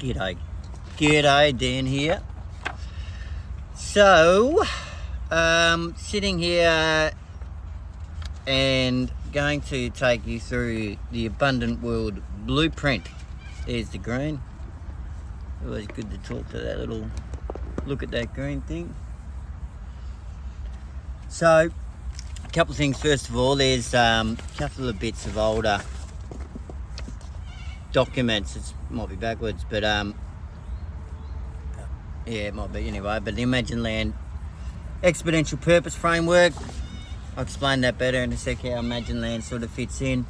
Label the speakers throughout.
Speaker 1: G'day. G'day, Dan here. So, sitting here and going to take you through the Abundant World Blueprint. There's the green. Always good to talk to that little, look at that green thing. So, a couple of things. First of all, there's a couple of bits of older documents. It might be backwards, but yeah, it might be anyway. But the Imagine Land Exponential Purpose Framework, I'll explain that better in a sec, how Imagine Land sort of fits in.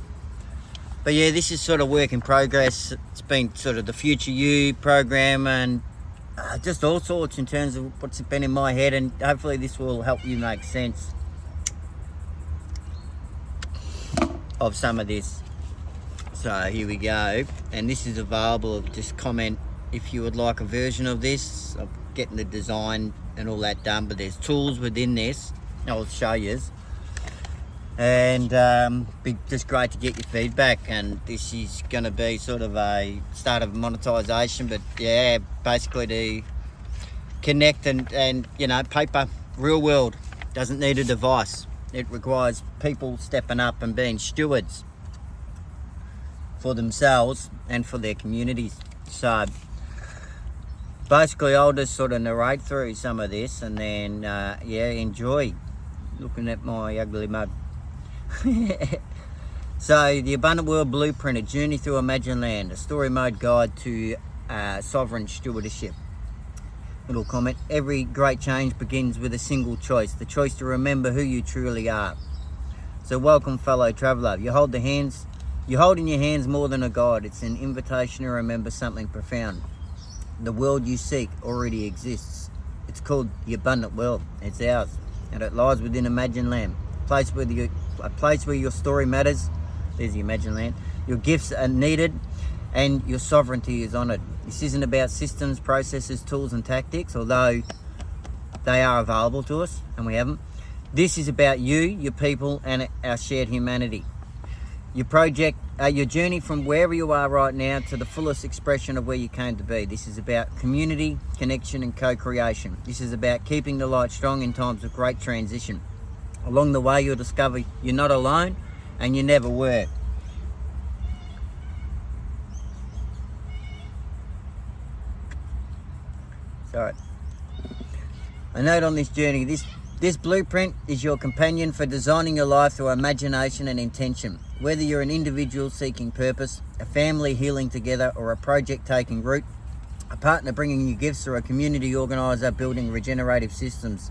Speaker 1: But yeah, this is sort of work in progress. It's been sort of the Future You program and just all sorts in terms of what's been in my head, and hopefully this will help you make sense of some of this. So here we go, and this is available. Just comment if you would like a version of this. I'm getting the design and all that done, but there's tools within this I'll show you, and be just great to get your feedback. And this is going to be sort of a start of monetization, but yeah, basically to connect and you know, paper, real world, doesn't need a device. It requires people stepping up and being stewards for themselves and for their communities. So basically I'll just sort of narrate through some of this, and then yeah, enjoy looking at my ugly mug. So the Abundant World Blueprint, a journey through Imagine Land, a story mode guide to sovereign stewardship. Little comment: every great change begins with a single choice, the choice to remember who you truly are. So welcome, fellow traveller. You hold in your hands more than a guide. It's an invitation to remember something profound. The world you seek already exists. It's called the Abundant World. It's ours, and it lies within Imagine Land, a place where your story matters. There's the Imagine Land. Your gifts are needed, and your sovereignty is honoured. This isn't about systems, processes, tools, and tactics, although they are available to us, and we have them. This is about you, your people, and our shared humanity. Your journey from wherever you are right now to the fullest expression of where you came to be. This is about community, connection, and co-creation. This is about keeping the light strong in times of great transition. Along the way, you'll discover you're not alone, and you never were. Sorry. A note on this journey: This blueprint is your companion for designing your life through imagination and intention. Whether you're an individual seeking purpose, a family healing together, or a project taking root, a partner bringing you gifts, or a community organiser building regenerative systems,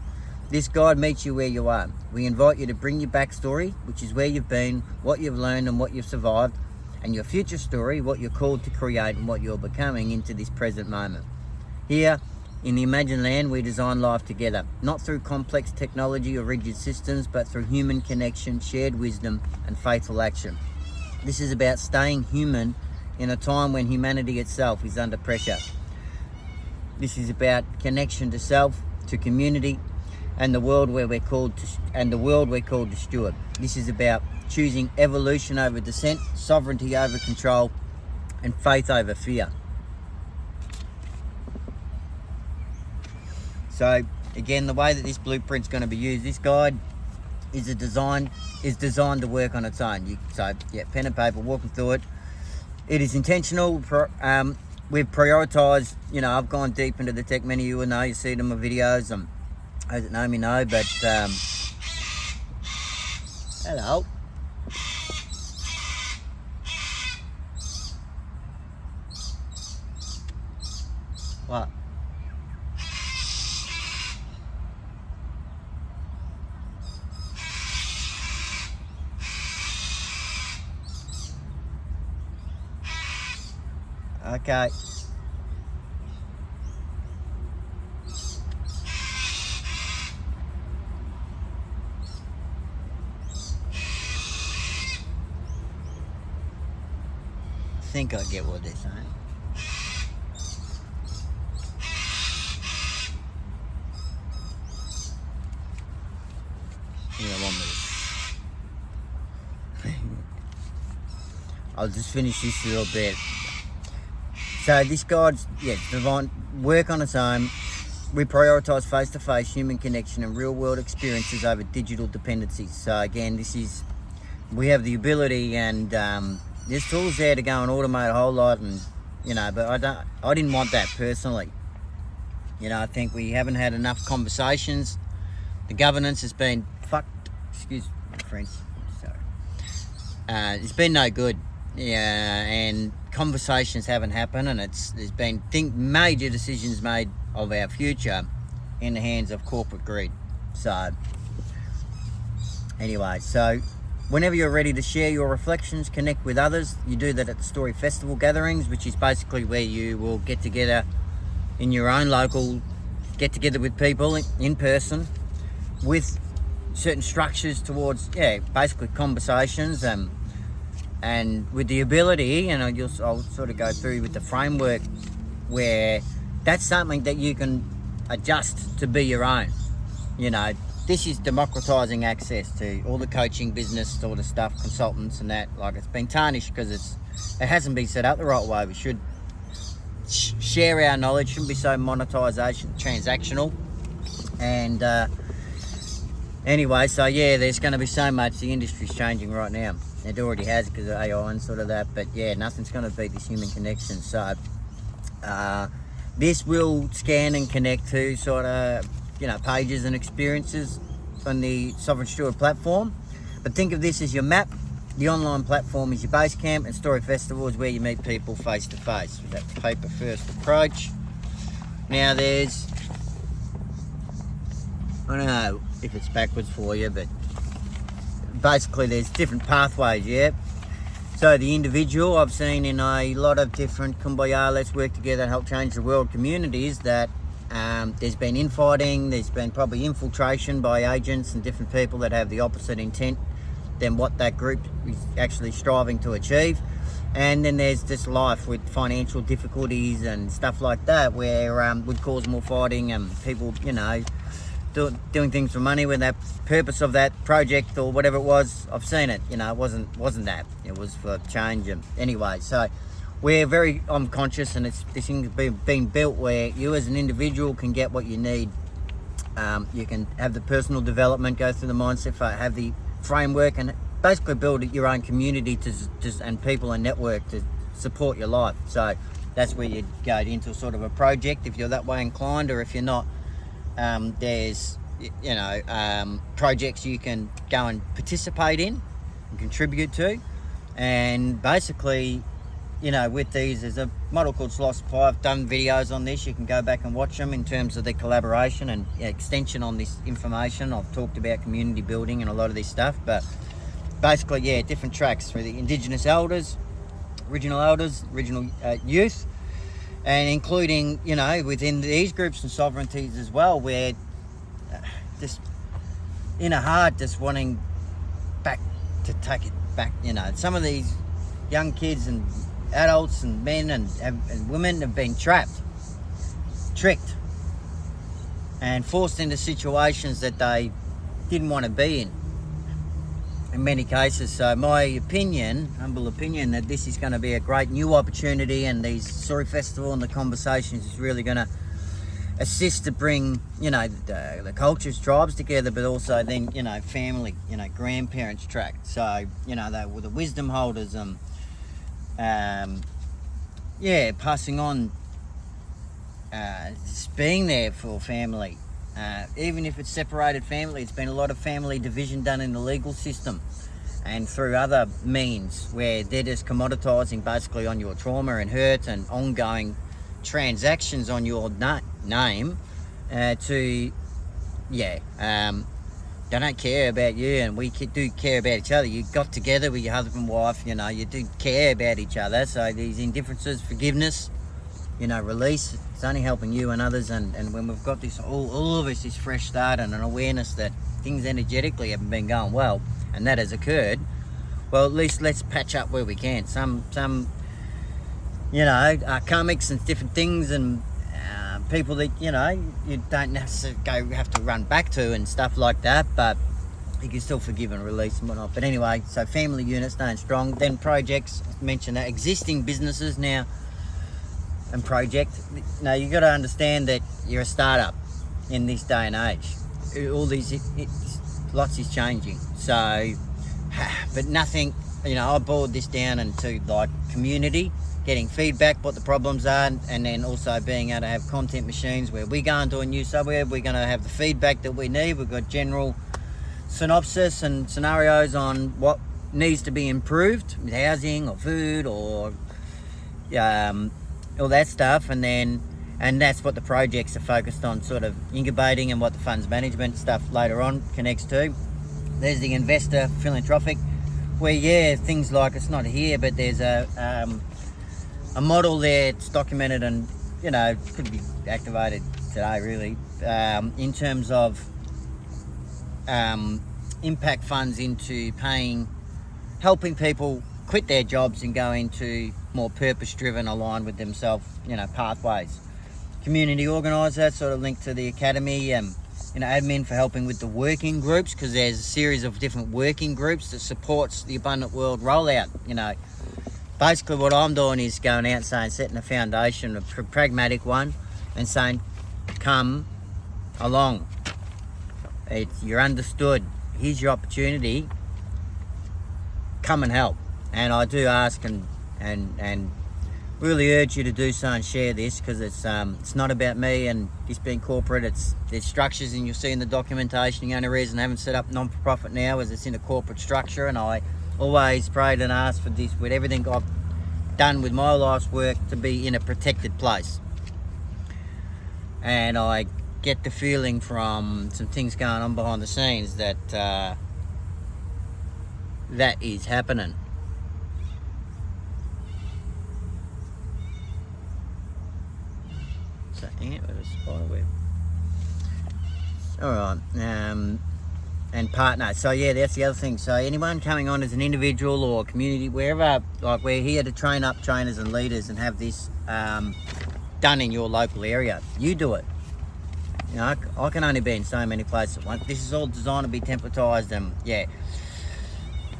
Speaker 1: this guide meets you where you are. We invite you to bring your backstory, which is where you've been, what you've learned and what you've survived, and your future story, what you're called to create and what you're becoming, into this present moment. Here, in the Imagine Land, we design life together, not through complex technology or rigid systems, but through human connection, shared wisdom, and faithful action. This is about staying human in a time when humanity itself is under pressure. This is about connection to self, to community, and the world we're called to steward. This is about choosing evolution over dissent, sovereignty over control, and faith over fear. So again, the way that this blueprint's going to be used, this guide is designed to work on its own. So yeah, pen and paper, walking through it. It is intentional. We've prioritised. You know, I've gone deep into the tech. Many of you will know. You see it in my videos. Those that know me know. But hello. What? Okay. I think I get what they're saying. Yeah, 1 minute. I'll just finish this little bit. So this guide's divine work on its own. We prioritise face-to-face human connection and real-world experiences over digital dependencies. So again, we have the ability, and there's tools there to go and automate a whole lot, and but I didn't want that personally. I think we haven't had enough conversations. The governance has been fucked. Excuse my French. Sorry. It's been no good. And conversations haven't happened, and there's been major decisions made of our future in the hands of corporate greed. So anyway, whenever you're ready to share your reflections, connect with others, you do that at the Story Festival gatherings, which is basically where you will get together in your own local, get together with people in person with certain structures towards basically conversations, and with the ability, I'll sort of go through with the framework where that's something that you can adjust to be your own. This is democratizing access to all the coaching business sort of stuff, consultants and that. Like, it's been tarnished because it hasn't been set up the right way. We should share our knowledge, shouldn't be so monetization, transactional. And anyway, there's going to be so much. The industry's changing right now. It already has because of AI and sort of that, but nothing's going to beat this human connection. So this will scan and connect to sort of pages and experiences on the Sovereign Steward platform. But think of this as your map. The online platform is your base camp, and Story Festival is where you meet people face to face with that paper first approach. Now I don't know if it's backwards for you, but basically there's different pathways. So the individual, I've seen in a lot of different Kumbaya, let's work together and help change the world communities, that there's been infighting, there's been probably infiltration by agents and different people that have the opposite intent than what that group is actually striving to achieve. And then there's this life with financial difficulties and stuff like that, where would cause more fighting and people, doing things for money when that purpose of that project or whatever it was, I've seen it. It wasn't that. It was for change. And anyway, so we're very conscious, and this thing's been built where you as an individual can get what you need. You can have the personal development, go through the mindset, have the framework, and basically build your own community and people and network to support your life. So that's where you go into sort of a project if you're that way inclined, or if you're not. There's projects you can go and participate in and contribute to, and basically with these, there's a model called Slice of Pie. I've done videos on this. You can go back and watch them in terms of the collaboration and extension on this information. I've talked about community building and a lot of this stuff, but basically different tracks for the Indigenous elders, original youth, and including within these groups and sovereignties as well, where just in a heart just wanting back to take it back. Some of these young kids and adults and men and women have been trapped, tricked, and forced into situations that they didn't want to be in many cases. So my humble opinion, that this is going to be a great new opportunity, and these Story Festival and the conversations is really going to assist to bring the cultures, tribes together, but also then family, grandparents tracked. So they were the wisdom holders, passing on, just being there for family. Even if it's separated family, it's been a lot of family division done in the legal system and through other means, where they're just commoditizing basically on your trauma and hurt and ongoing transactions on your name they don't care about you, and we do care about each other. You got together with your husband and wife, you do care about each other. So these indifferences, forgiveness, release, it's only helping you and others. And when we've got this, all of us, this fresh start and an awareness that things energetically haven't been going well, and that has occurred, well, at least let's patch up where we can. Some comics and different things, and people that you don't have to run back to and stuff like that, but you can still forgive and release and whatnot. But anyway, so family units staying strong. Then projects, mentioned that. Existing businesses now, and project. No, you got to understand that you're a startup in this day and age. All these, lots is changing. So, but nothing, I boiled this down into like community, getting feedback, what the problems are, and then also being able to have content machines where we go into a new suburb, we're going to have the feedback that we need. We've got general synopsis and scenarios on what needs to be improved with housing or food or all that stuff, and that's what the projects are focused on, sort of incubating, and what the funds management stuff later on connects to. There's the investor philanthropic, where things like, it's not here, but there's a model there. It's documented and could be activated today really, in terms of impact funds into helping people quit their jobs and go into more purpose-driven, aligned with themselves, pathways. Community organiser, sort of linked to the academy, admin for helping with the working groups, because there's a series of different working groups that supports the Abundant World rollout. Basically what I'm doing is going out and saying, setting a foundation, a pragmatic one, and saying, come along. You're understood. Here's your opportunity. Come and help. And I do ask and really urge you to do so and share this, because it's not about me and this being corporate. There's structures, and you'll see in the documentation, the only reason I haven't set up non-for-profit now is it's in a corporate structure, and I always prayed and asked for this, with everything I've done with my life's work, to be in a protected place. And I get the feeling from some things going on behind the scenes that that is happening. So, with a spider web. Alright, and partner. So that's the other thing. So anyone coming on as an individual or community, wherever, like, we're here to train up trainers and leaders and have this done in your local area. You do it. I can only be in so many places at once. This is all designed to be templatized, and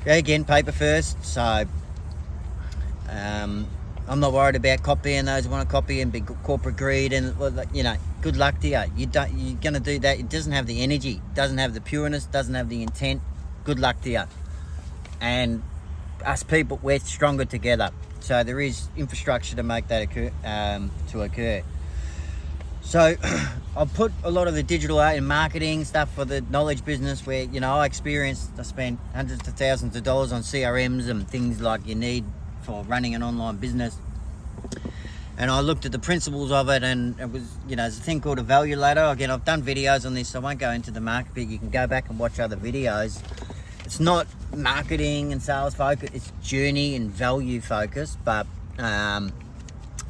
Speaker 1: again, paper first. So I'm not worried about copying those who want to copy and big corporate greed, and good luck to you. You're going to do that. It doesn't have the energy, doesn't have the pureness, doesn't have the intent. Good luck to you. And us people, we're stronger together. So there is infrastructure to make that occur. So I've put a lot of the digital art and marketing stuff for the knowledge business, where I spent hundreds of thousands of dollars on CRMs and things like you need for running an online business. And I looked at the principles of it, and it was, there's a thing called a value ladder. Again, I've done videos on this, so I won't go into the market, but you can go back and watch other videos. It's not marketing and sales focus, it's journey and value focus, but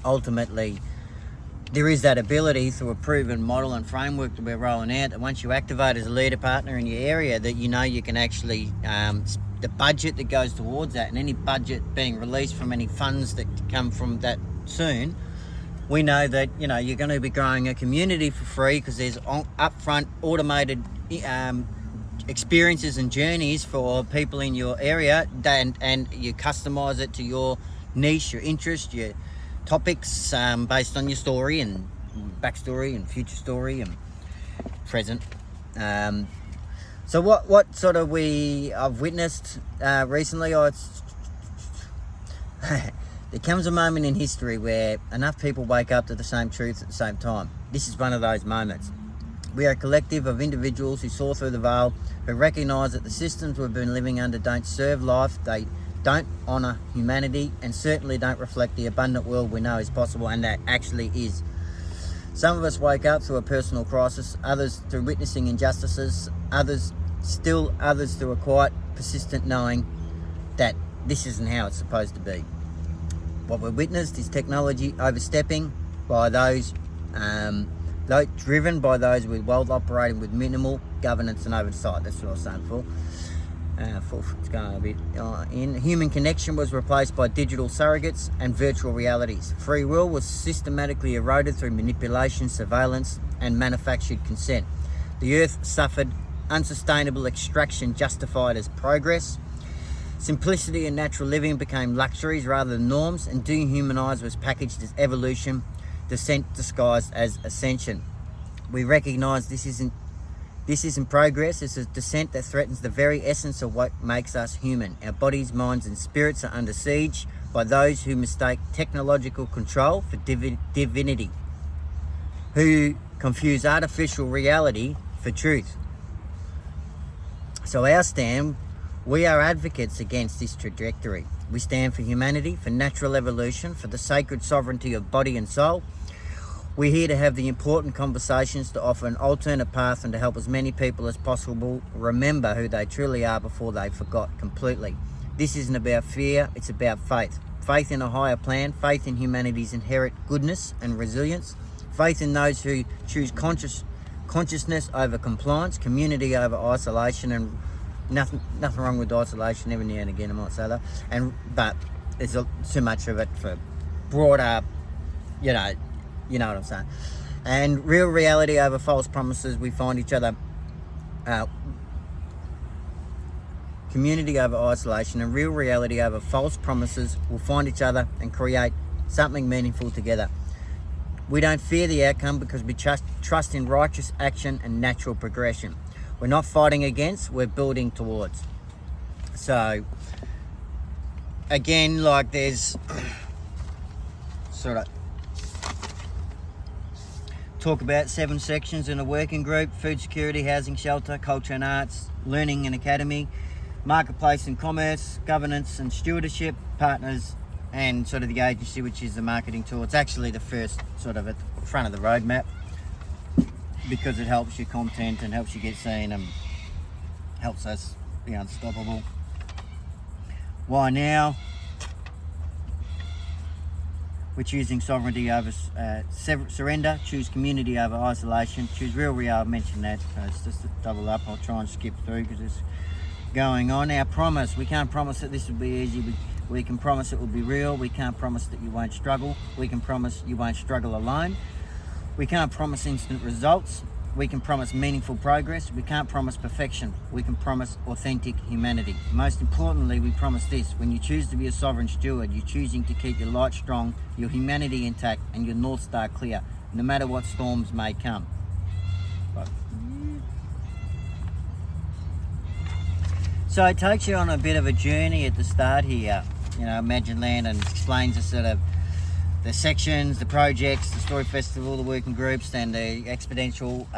Speaker 1: ultimately there is that ability through a proven model and framework that we're rolling out, that once you activate as a leader partner in your area, that you can actually, the budget that goes towards that, and any budget being released from any funds that come from that soon, we know that you're going to be growing a community for free, because there's upfront automated experiences and journeys for people in your area, and you customize it to your niche, your interest, your topics, based on your story and backstory and future story and present. So what sort of I've witnessed recently, there comes a moment in history where enough people wake up to the same truth at the same time. This is one of those moments. We are a collective of individuals who saw through the veil, who recognise that the systems we've been living under don't serve life, they don't honour humanity, and certainly don't reflect the abundant world we know is possible, and that actually is. Some of us wake up through a personal crisis, others through witnessing injustices, others through a quiet, persistent knowing that this isn't how it's supposed to be. What we've witnessed is technology overstepping by those driven by those with wealth operating with minimal governance and oversight. That's what I was saying before. It's going a bit in. Human connection was replaced by digital surrogates and virtual realities. Free will was systematically eroded through manipulation, surveillance, and manufactured consent. The earth suffered unsustainable extraction justified as progress. Simplicity and natural living became luxuries rather than norms, and dehumanised was packaged as evolution. descent disguised as ascension. We recognize this isn't progress. It's a descent that threatens the very essence of what makes us human. Our bodies, minds and spirits are under siege by those who mistake technological control for divinity, who confuse artificial reality for truth. So our stand, we are advocates against this trajectory. We stand for humanity, for natural evolution, for the sacred sovereignty of body and soul. We're here to have the important conversations, to offer an alternate path and to help as many people as possible remember who they truly are before they forgot completely. This isn't about fear, it's about faith. Faith in a higher plan, faith in humanity's inherent goodness and resilience, faith in those who choose consciousness over compliance, community over isolation, and nothing wrong with isolation. Every now and again I might say that, but there's too much of it for broader, you know what I'm saying. And real reality over false promises. We find each other. Community over isolation and real reality over false promises. We'll find each other and create something meaningful together. We don't fear the outcome because we trust in righteous action and natural progression. We're not fighting against, we're building towards. So, again, like there's sort of talk about 7 sections in a working group: food security, housing, shelter, culture and arts, learning and academy, marketplace and commerce, governance and stewardship, partners, and sort of the agency, which is the marketing tool. It's actually the first sort of at the front of the roadmap because it helps your content and helps you get seen and helps us be unstoppable. Why now? We're choosing sovereignty over surrender, choose community over isolation, choose real reality. I mentioned that, so it's just a double up. I'll try and skip through because it's going on. Our promise, we can't promise that this will be easy. We can promise it will be real. We can't promise that you won't struggle. We can promise you won't struggle alone. We can't promise instant results. We can promise meaningful progress. We can't promise perfection. We can promise authentic humanity. Most importantly, we promise this: when you choose to be a sovereign steward, you're choosing to keep your light strong, your humanity intact, and your North Star clear, no matter what storms may come. So it takes you on a bit of a journey at the start here. You know, Imagine Land, and explains the sort of the sections, the projects, the Story Festival, the working groups, and the exponential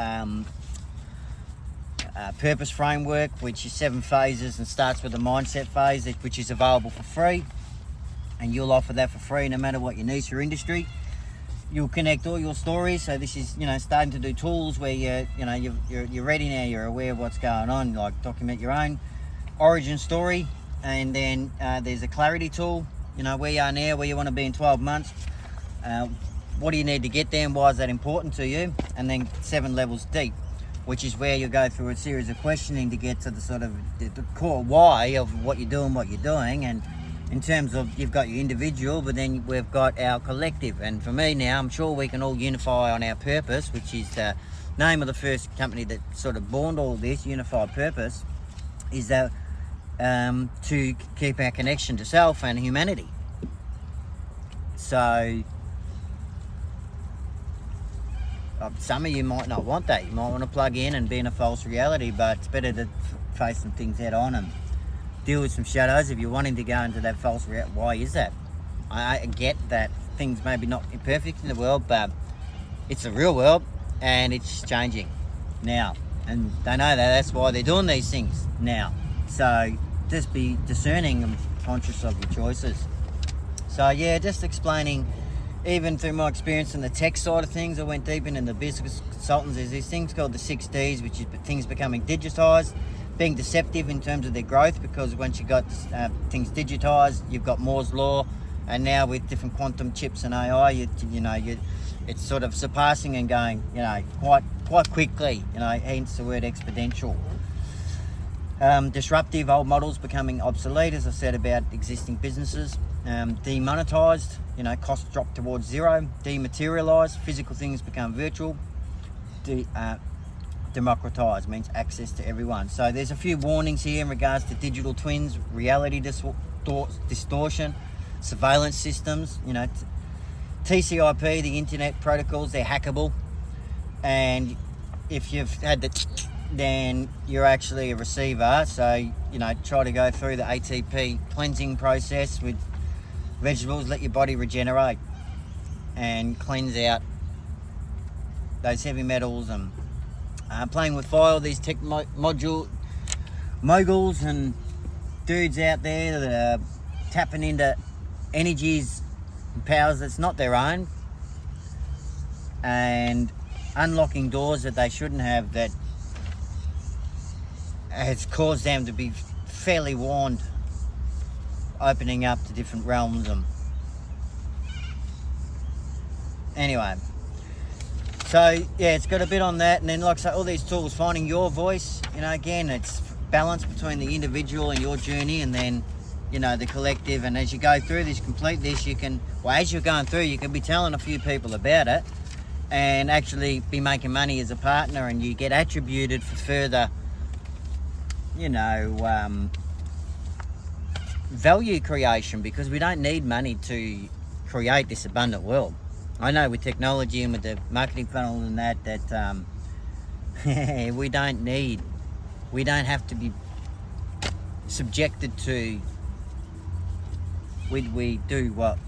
Speaker 1: purpose framework, which is 7 phases and starts with the mindset phase, which is available for free. And you'll offer that for free no matter what your niche or industry. You'll connect all your stories. So this is, starting to do tools where you're ready now, you're aware of what's going on, like document your own origin story. And then there's a clarity tool, where you are now, where you want to be in 12 months. What do you need to get there and why is that important to you? And then 7 levels deep, which is where you go through a series of questioning to get to the sort of the core why of what you're doing. And in terms of, you've got your individual, but then we've got our collective. And for me now, I'm sure we can all unify on our purpose, which is the name of the first company that sort of born all this, Unified Purpose, is that to keep our connection to self and humanity. So some of you might not want that. You might want to plug in and be in a false reality, but it's better to face some things head on and deal with some shadows. If you're wanting to go into that false reality, why is that? I get that things may be not perfect in the world, but it's the real world and it's changing now. And they know that. That's why they're doing these things now. So just be discerning and conscious of your choices. So yeah, just explaining, even through my experience in the tech side of things, I went deep into the business consultants. There's these things called the 6 Ds, which is things becoming digitized, being deceptive in terms of their growth, because once you got things digitized, you've got Moore's law, and now with different quantum chips and AI, it's sort of surpassing and going, quite quickly. Hence the word exponential. Disruptive, old models becoming obsolete, as I said about existing businesses. Demonetized, costs drop towards zero. Dematerialized, physical things become virtual. Democratized means access to everyone. So there's a few warnings here in regards to digital twins, reality distortion, surveillance systems. TCP, the internet protocols, they're hackable, and if you've had the then you're actually a receiver. So, you know, try to go through the ATP cleansing process with vegetables, let your body regenerate and cleanse out those heavy metals. And playing with fire, these tech moguls and dudes out there that are tapping into energies and powers that's not their own and unlocking doors that they shouldn't have, that has caused them to be fairly warned, opening up to different realms. And anyway, so yeah, it's got a bit on that. And then, like I say, all these tools, finding your voice, you know, again, it's balance between the individual and your journey, and then, you know, the collective. And as you go through this, complete this, you can, well, as you're going through, you can be telling a few people about it and actually be making money as a partner, and you get attributed for further, you know, value creation, because we don't need money to create this abundant world. I know with technology and with the marketing funnel and that we don't have to be subjected to, we do what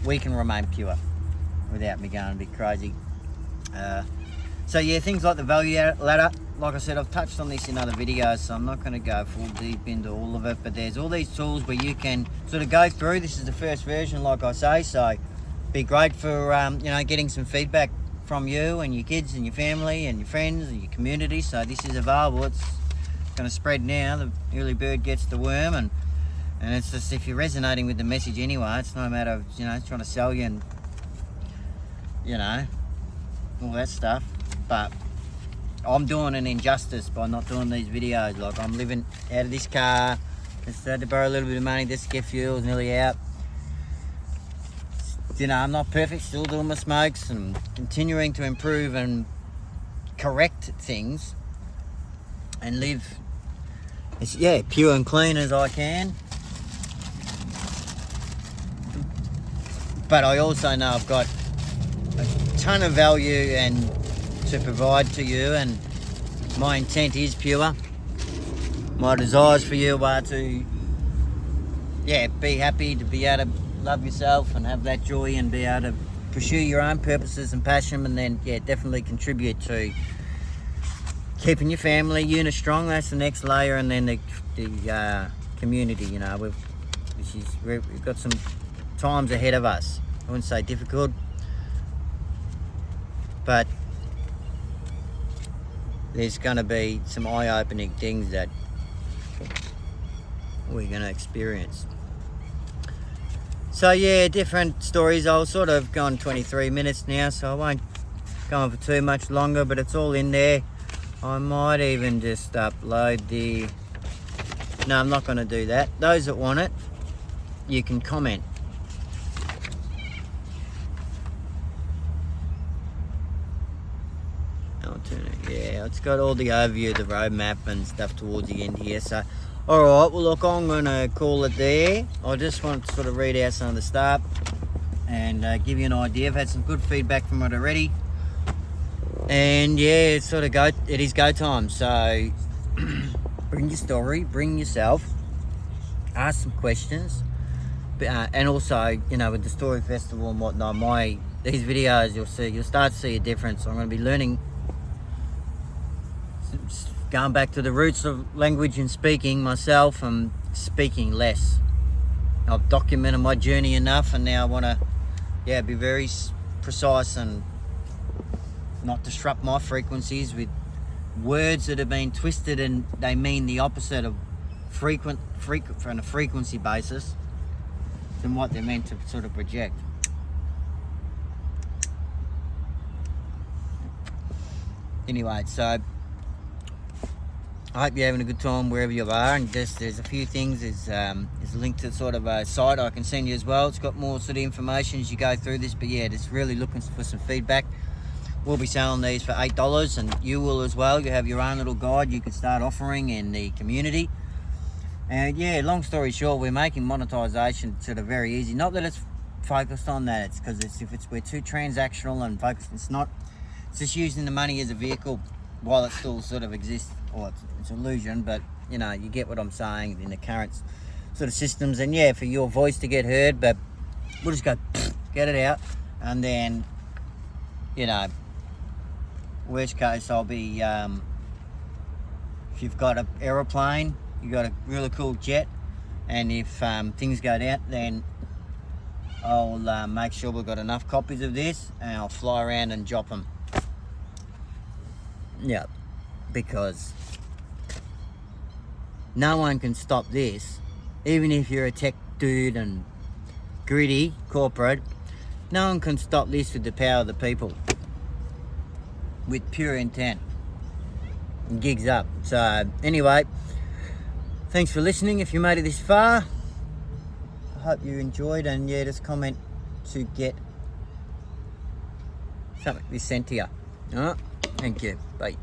Speaker 1: we can remain pure without me going a bit crazy. So yeah, things like the value ladder, like I said, I've touched on this in other videos, so I'm not going to go full deep into all of it, but there's all these tools where you can sort of go through. This is the first version, like I say, so be great for you know, getting some feedback from you and your kids and your family and your friends and your community. So this is available. It's going to spread now. The early bird gets the worm, and it's just, if you're resonating with the message anyway, it's not a matter of, you know, trying to sell you and, you know, all that stuff. But I'm doing an injustice by not doing these videos. Like, I'm living out of this car, just had to borrow a little bit of money just to get fuel, it's nearly out. You know, I'm not perfect, still doing my smokes and continuing to improve and correct things and live as, yeah, pure and clean as I can. But I also know I've got a ton of value and to provide to you, and my intent is pure. My desires for you are to, yeah, be happy, to be able to love yourself and have that joy and be able to pursue your own purposes and passion, and then, yeah, definitely contribute to keeping your family unit strong. That's the next layer. And then the community, you know, we've got some times ahead of us. I wouldn't say difficult, but there's going to be some eye-opening things that we're going to experience. So yeah, different stories. I'll sort of gone 23 minutes now, so I won't go on for too much longer, but it's all in there. I might even just upload the... No, I'm not going to do that. Those that want it, you can comment. I'll turn it. Yeah, it's got all the overview, the roadmap and stuff towards the end here. So, all right. Well, look, I'm going to call it there. I just want to sort of read out some of the stuff and give you an idea. I've had some good feedback from it already. And yeah, it's sort of it is go time. So bring your story, bring yourself, ask some questions, and also, you know, with the Story Festival and whatnot, these videos, you'll start to see a difference. I'm going to be learning, going back to the roots of language and speaking myself, and speaking less. I've documented my journey enough, and now I want to, yeah, be very precise and not disrupt my frequencies with words that have been twisted and they mean the opposite of frequent on a frequency basis than what they're meant to sort of project. Anyway, so I hope you're having a good time wherever you are, and just there's a few things. There's a link to sort of a site I can send you as well. It's got more sort of information as you go through this, but yeah, just really looking for some feedback. We'll be selling these for $8, and you will as well. You have your own little guide you can start offering in the community. And yeah, long story short, we're making monetization sort of very easy. Not that it's focused on that. It's because we're too transactional and focused. It's not. It's just using the money as a vehicle while it still sort of exists. Or it's illusion, but you know, you get what I'm saying in the current sort of systems. And yeah, for your voice to get heard, but we'll just go get it out, and then, you know, worst case, I'll be if you've got an aeroplane, you got a really cool jet, and if things go down, then I'll make sure we've got enough copies of this, and I'll fly around and drop them. Yeah, because no one can stop this, even if you're a tech dude and gritty corporate. No one can stop this with the power of the people, with pure intent. Gigs up. So anyway, thanks for listening. If you made it this far, I hope you enjoyed, and yeah, just comment to get something this sent to you. All right, thank you. Bye.